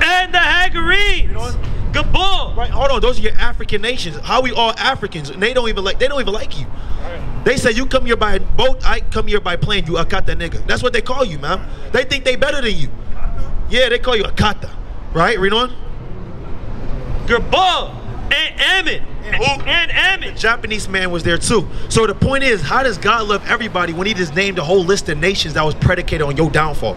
And the Hagarenes. Gabal. Right, hold on. Those are your African nations. How we all Africans? And they don't even like you. They say you come here by boat, I come here by plane. You Akata nigga. That's what they call you, man. They think they better than you. Yeah, they call you Akata. Right? Read on. Gabal and Ammon. And Ammon. The Japanese man was there too. So the point is, how does God love everybody when he just named a whole list of nations that was predicated on your downfall?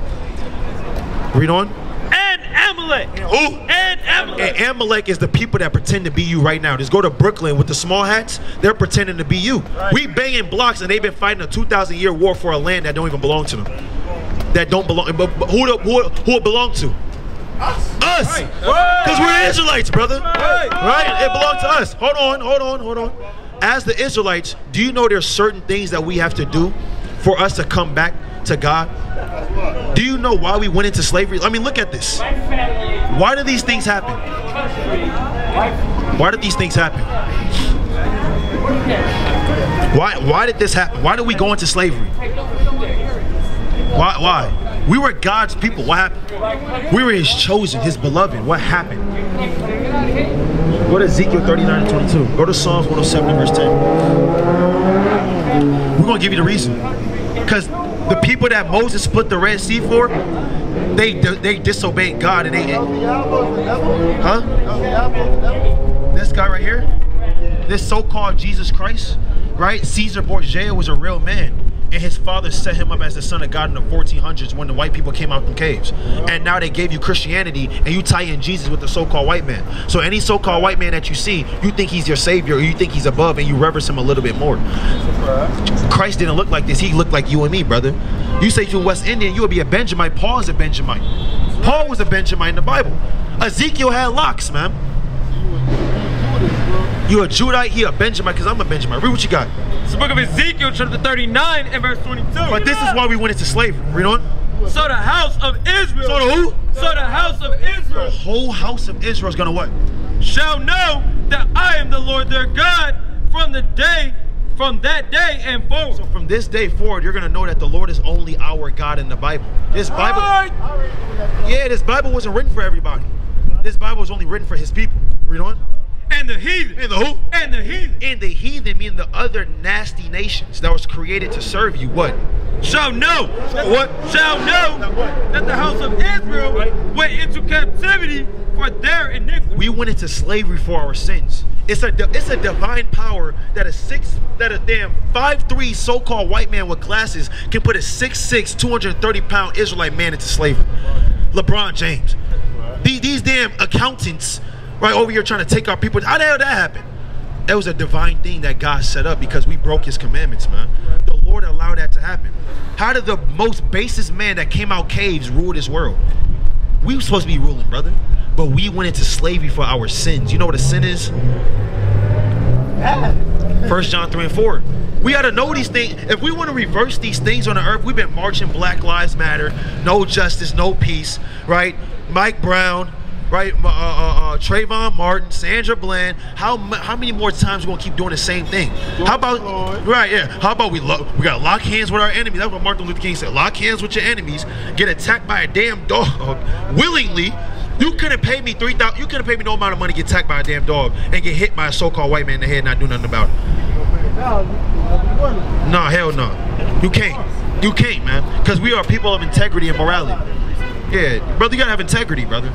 Read on. And Amalek. Who? And Amalek. And Amalek is the people that pretend to be you right now. Just go to Brooklyn with the small hats. They're pretending to be you. Right. We banging blocks and they've been fighting a 2,000-year war for a land that don't even belong to them. That don't belong. But who it belong to? Us. Because we're Israelites, brother. Right? It belongs to us. Hold on. As the Israelites, do you know there's certain things that we have to do for us to come back to God? Do you know why we went into slavery? I mean, look at this. Why did these things happen? Why did these things happen? Why did this happen? Why did we go into slavery? Why? We were God's people. What happened? We were his chosen, his beloved. What happened? Go to Ezekiel 39 and 22. Go to Psalms 107 verse 10. We're going to give you the reason. Because the people that Moses split the Red Sea for, They disobeyed God and they. Huh? This guy right here, this so-called Jesus Christ, right? Caesar Borgia was a real man, and his father set him up as the son of God in the 1400s when the white people came out from caves. And now they gave you Christianity, and you tie in Jesus with the so-called white man. So any so-called white man that you see, you think he's your savior, or you think he's above, and you reverence him a little bit more. Christ didn't look like this. He looked like you and me, brother. You say you're West Indian, you would be a Benjamite. Paul is a Benjamite. Paul was a Benjamite in the Bible. Ezekiel had locks, man. You a Judite, he a Benjamite, because I'm a Benjamite. Read what you got. It's the book of Ezekiel, chapter 39 and verse 22. But this is why we went into slavery. Read on. So the house of Israel. So the who? So the house of Israel. The whole house of Israel is going to what? Shall know that I am the Lord their God from that day and forward. So from this day forward, you're going to know that the Lord is only our God in the Bible. This Bible, yeah, this Bible wasn't written for everybody. This Bible was only written for his people. Read on. And the heathen. And the who? And the heathen. And the heathen mean the other nasty nations that was created to serve you. What? Shall know. What? Shall know that the house of Israel went into captivity for their iniquity. We went into slavery for our sins. It's a divine power that a 5'3" so-called white man with glasses can put a 6'6", 230-pound Israelite man into slavery. LeBron James. These damn accountants right over here trying to take our people. How the hell that happened? That was a divine thing that God set up because we broke his commandments, man. The Lord allowed that to happen. How did the most basest man that came out caves rule this world? We were supposed to be ruling, brother. But we went into slavery for our sins. You know what a sin is? 1 John 3 and 4. We got to know these things. If we want to reverse these things on the earth, we've been marching Black Lives Matter, no justice, no peace, right? Mike Brown, right? Trayvon Martin, Sandra Bland. How many more times we gonna keep doing the same thing? How about right? Yeah. How about we gotta lock hands with our enemies? That's what Martin Luther King said. Lock hands with your enemies. Get attacked by a damn dog willingly. You couldn't pay me $3,000. You couldn't pay me no amount of money to get attacked by a damn dog and get hit by a so-called white man in the head and not do nothing about it. No, hell no. You can't. You can't, man. Because we are people of integrity and morality. Yeah, brother, you gotta have integrity, brother.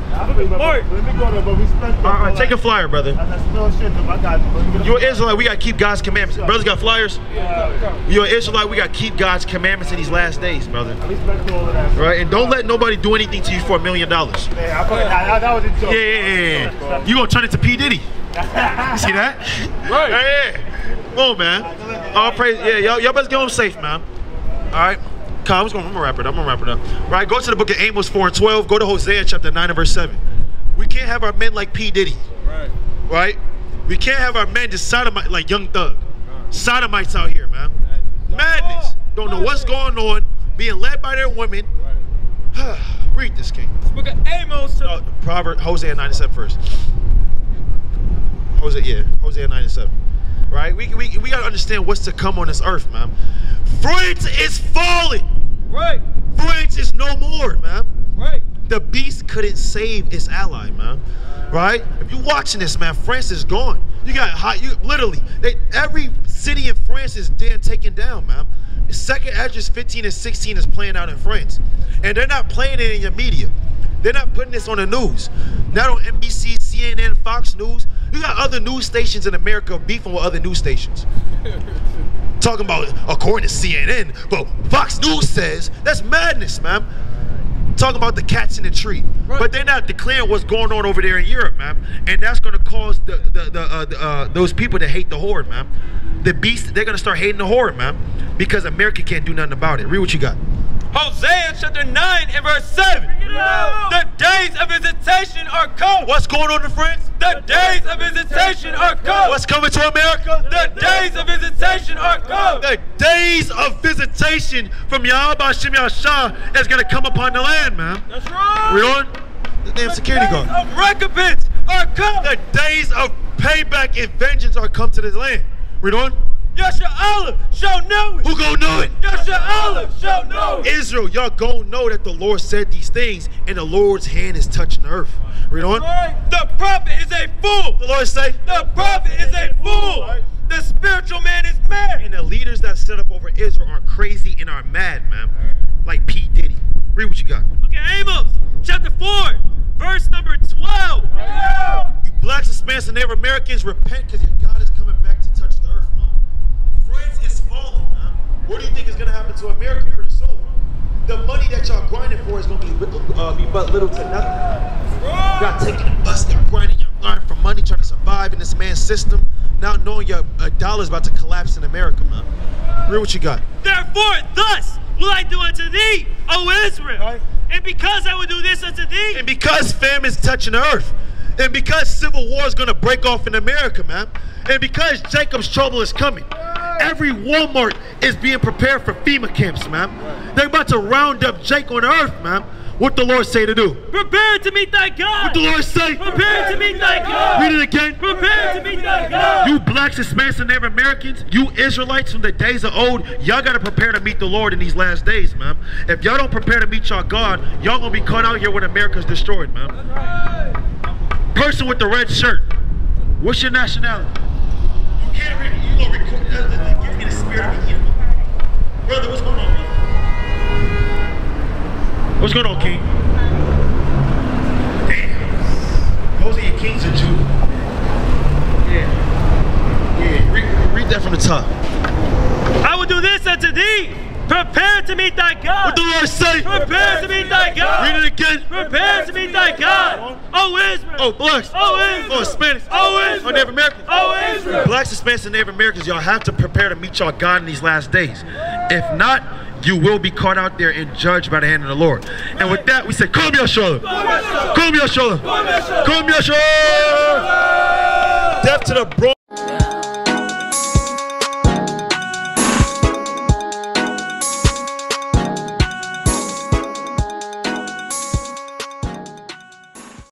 Alright, take a flyer, brother. You're an Israelite, we gotta keep God's commandments. Brothers got flyers? You're an Israelite, we gotta keep God's commandments in these last days, brother. Right? And don't let nobody do anything to you for $1 million. Yeah. You gonna turn it to P. Diddy. You see that? Right. Yeah. Come on, man. All praise. Yeah, y'all best get home safe, man. Alright. I'm gonna wrap it up. Right, go to the book of Amos 4 and 12. Go to Hosea chapter 9 and verse 7. We can't have our men like P. Diddy. Right? We can't have our men just sodomite like Young Thug. Sodomites out here, man. Madness. Don't know what's going on. Being led by their women. Read this, King. Book of Amos. Proverbs, Hosea 9 and 7 first. Hosea 9 and 7. Right? We gotta understand what's to come on this earth, man. France is falling. Right. France is no more, man. Right. The beast couldn't save its ally, man. Right? If you're watching this, man, France is gone. You got literally every city in France is damn taken down, man. The second address 15 and 16 is playing out in France. And they're not playing it in your media. They're not putting this on the news. Not on NBC, CNN, Fox News. You got other news stations in America beefing with other news stations. Talking about, according to CNN, but Fox News says, that's madness, man. Talking about the cats in the tree. Right. But they're not declaring what's going on over there in Europe, man. And that's going to cause those people to hate the horde, man. The beast, they're going to start hating the horde, man. Because America can't do nothing about it. Read what you got. Hosea chapter 9 and verse 7. The days of visitation are come. What's going on in France? The days of visitation are come. What's coming to America? The days of visitation are come. The days of visitation from Yahweh Hashem Yahshua is going to come upon the land, man. That's right. Read on. The damn security guard. The days of recompense are come. The days of payback and vengeance are come to this land. Read on. Yasha shall know it. Who gon' know it? Yasha shall know it. Israel, y'all gon' know that the Lord said these things and the Lord's hand is touching the earth. Read on. The prophet is a fool. The Lord say, the prophet is a fool. The spiritual man is mad. And the leaders that set up over Israel are crazy and are mad, man. Like P. Diddy. Read what you got. Look at Amos, chapter 4, verse number 12. You blacks, Hispanics, and Native Americans, repent because your God is coming back to touch the earth, man. France is falling, man. What do you think is going to happen to America pretty soon? The money that y'all grinding for is going to be but little to nothing. Y'all taking the bus, y'all grinding for money, trying to survive in this man's system, not knowing your dollar's about to collapse in America, man. Read what you got. Therefore, thus will I do unto thee, O Israel. Right. And because I will do this unto thee. And because famine's touching the earth. And because civil war is going to break off in America, man. And because Jacob's trouble is coming. Every Walmart is being prepared for FEMA camps, man. They're about to round up Jake on earth, man. What the Lord say to do? Prepare to meet thy God. What the Lord say? Prepare to meet thy God. Read it again. Prepare to meet thy God. You blacks, Hispanics, and Native Americans, you Israelites from the days of old, y'all got to prepare to meet the Lord in these last days, man. If y'all don't prepare to meet y'all God, y'all going to be caught out here when America's destroyed, man. Person with the red shirt, what's your nationality? You can't read it. You going to record that. Give me the spirit of the brother, what's going on, brother? What's going on, King? Damn. Those are your kings of Judah. Yeah. Read that from the top. I will do this unto thee. Prepare to meet thy God. What the Lord say? Prepare to meet thy God. Read it again. Prepare to meet thy God. O Israel. Oh, blacks. Oh, Israel. Oh, Hispanics. Oh, Israel. Oh, Native Americans. Oh, Israel. Blacks, Hispanics, and Native Americans, y'all have to prepare to meet y'all God in these last days. If not, you will be caught out there and judged by the hand of the Lord. And with that, we say, come your shoulder. Come your shoulder. Come your shoulder. Death to the broad.